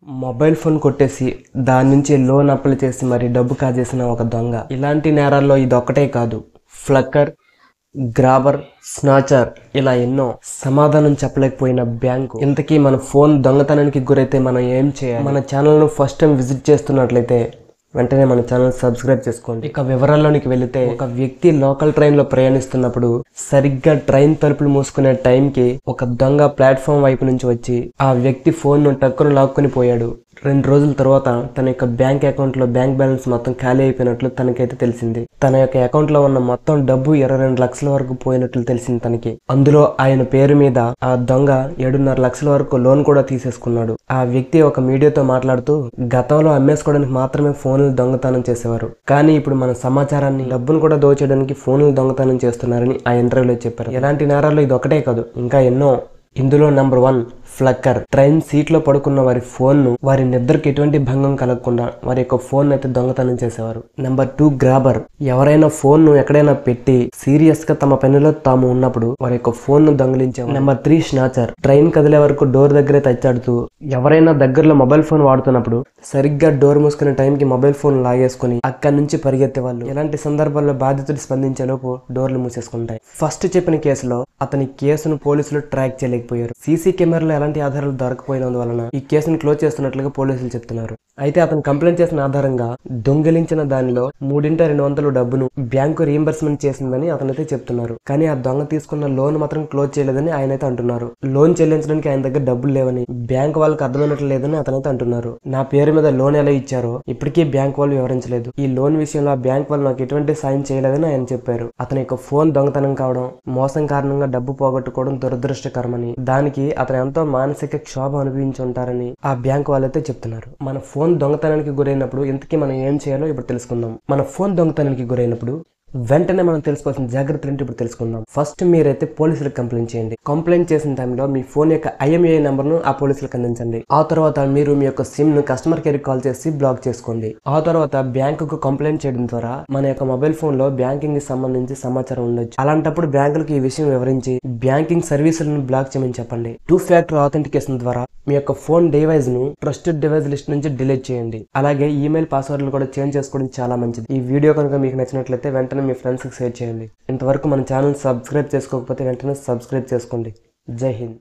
Mobile phone కొట్టేసి దాని నుంచి లోన్ అప్లై చేసి మరి డబ్బు కాజేసిన ఒక దొంగ. ఇలాంటి నేరాల్లో ఇదొక్కటే కాదు, ఫ్లక్కర్, గ్రాబర్, స్నాచర్ ఇలా ఎన్నో. సమాధానం చెప్పలేకపోయిన బ్యాంకు. ఇంతకీ మన ఫోన్ దొంగతనానికి గురైతే మనం ఏం చేయాలి? మన ఛానల్ను ఫస్ట్ టైం విజిట్ చేస్తున్నట్లయితే వెంటనే మన ఛానల్ సబ్స్క్రైబ్ చేసుకోండి. ఇక వివరాల్లోనికి వెళితే, ఒక వ్యక్తి లోకల్ ట్రైన్ లో ప్రయాణిస్తున్నప్పుడు సరిగ్గా ట్రైన్ తలుపులు మూసుకునే టైంకి ఒక దొంగ ప్లాట్ఫామ్ వైపు నుంచి వచ్చి ఆ వ్యక్తి ఫోన్ ను టక్కును లాక్కుని పోయాడు. 2 రోజుల తర్వాత తన యొక్క బ్యాంక్ అకౌంట్ లో బ్యాంక్ బ్యాలెన్స్ మొత్తం ఖాళీ అయిపోయినట్లు తనకైతే తెలిసింది. తన యొక్క అకౌంట్ లో ఉన్న మొత్తం డబ్బు 22 లక్షల వరకు పోయినట్లు తెలిసింది తనకి. అందులో ఆయన పేరు మీద ఆ దొంగ 7.5 లక్షల వరకు లోన్ కూడా తీసేసుకున్నాడు. ఆ వ్యక్తి ఒక మీడియాతో మాట్లాడుతూ, గతంలో అమ్మేసుకోవడానికి మాత్రమే ఫోన్లు దొంగతనం చేసేవారు, కానీ ఇప్పుడు మన సమాచారాన్ని, డబ్బును కూడా దోచేయడానికి ఫోన్లు దొంగతనం చేస్తున్నారని ఆ ఇంటర్వ్యూలో చెప్పారు. ఎలాంటి నేరాల్లో ఇది ఒకటే కాదు, ఇంకా ఎన్నో. ఇందులో నెంబర్ 1 ఫ్లక్కర్. ట్రైన్ సీట్ లో పడుకున్న వారి ఫోన్ ను, వారి నిద్రకు ఎటువంటి భంగం కలగకుండా వారి యొక్క ఫోన్ అయితే దొంగతనం చేసేవారు. Number 2 grabber. ఎవరైనా ఫోన్ ను ఎక్కడైనా పెట్టి సీరియస్ గా తమ పనిలో తాము ఉన్నప్పుడు వారి యొక్క ఫోన్ ను దొంగిలించేవారు. Number 3 snatcher. ట్రైన్ కదిలే వరకు డోర్ దగ్గరే తచ్చాడుతూ ఎవరైనా దగ్గరలో మొబైల్ ఫోన్ వాడుతున్నప్పుడు సరిగ్గా డోర్ మూసుకునే టైంకి మొబైల్ ఫోన్ లాగేసుకుని అక్కడి నుంచి పరిగెత్తేవాళ్ళు. ఇలాంటి సందర్భాల్లో బాధితుడు స్పందించే లోపు డోర్లు మూసేసుకుంటాయి. ఫస్ట్ చెప్పిన కేసులో అతని కేసును పోలీసులు ట్రాక్ చేయలేకపోయారు. సీసీ కెమెరాలో ఎలాంటి ఆధారాలు దొరకపోయినందువలన ఈ కేసును క్లోజ్ చేస్తున్నట్లుగా పోలీసులు చెప్తున్నారు. అయితే అతను కంప్లైంట్ చేసిన ఆధారంగా దొంగిలించిన దానిలో 3/200 డబ్బును బ్యాంకు రీయింబర్స్మెంట్ చేసిందని అతనైతే చెప్తున్నారు. కానీ ఆ దొంగ తీసుకున్న లోన్ మాత్రం క్లోజ్ చేయలేదని ఆయన అయితే అంటున్నారు. లోన్ చెల్లించడానికి ఆయన దగ్గర డబ్బులు లేవని, బ్యాంక్ వాళ్ళకి అర్థమైనట్లు లేదని అతనైతే అంటున్నారు. నా పేరు మీద లోన్ ఎలా ఇచ్చారో ఇప్పటికీ బ్యాంక్ వాళ్ళు వివరించలేదు. ఈ లోన్ విషయంలో ఆ బ్యాంక్ వాళ్ళు నాకు ఎటువంటి సాయం చేయలేదని ఆయన చెప్పారు. అతని యొక్క ఫోన్ దొంగతనం కావడం, మోసం కారణంగా డబ్బు పోగొట్టుకోవడం దురదృష్టకరమని, దానికి అతను ఎంతో మానసిక క్షోభ అనుభవించి ఉంటారని ఆ బ్యాంక్ వాళ్ళైతే చెప్తున్నారు. మన ఫోన్ దొంగతనానికి గురైనప్పుడు ఇంతకీ మనం ఏం చేయాలో ఇప్పుడు తెలుసుకుందాం. మన ఫోన్ దొంగతనానికి గురైనప్పుడు వెంటనే మనం తెలుసుకోవాల్సిన జాగ్రత్తలు ఏంటి ఇప్పుడు తెలుసుకుందాం. ఫస్ట్ మీరైతే పోలీసులకు కంప్లైంట్ చేయండి. కంప్లైంట్ చేసిన టైంలో మీ ఫోన్ యొక్క IMEI నెంబర్ ను ఆ పోలీసులకు అందించండి. ఆ తర్వాత మీరు మీ యొక్క సిమ్ ను కస్టమర్ కేర్ కాల్ చేసి బ్లాక్ చేసుకోండి. ఆ తర్వాత బ్యాంకుకు కంప్లైంట్ చేయడం ద్వారా మన యొక్క మొబైల్ ఫోన్ లో బ్యాంకింగ్ కి సంబంధించి సమాచారం ఉండొచ్చు. అలాంటప్పుడు బ్యాంకులకు ఈ విషయం వివరించి బ్యాంకింగ్ సర్వీసులను బ్లాక్ చేయమని చెప్పండి. 2 ఫ్యాక్టర్ ఆథెంటికేషన్ ద్వారా మీ యొక్క ఫోన్ డివైస్ ను ట్రస్టెడ్ డివైస్ లిస్ట్ నుంచి డిలీట్ చేయండి. అలాగే ఈమెయిల్ పాస్వర్డ్లు కూడా చేంజ్ చేసుకోవడం చాలా మంచిది. ఈ వీడియో కనుక మీకు నచ్చినట్లయితే వెంటనే మీ ఫ్రెండ్స్ కి షేర్ చేయండి. ఇంతవరకు మన ఛానల్ సబ్స్క్రైబ్ చేసుకోకపోతే వెంటనే సబ్స్క్రైబ్ చేసుకోండి. జై హింద్.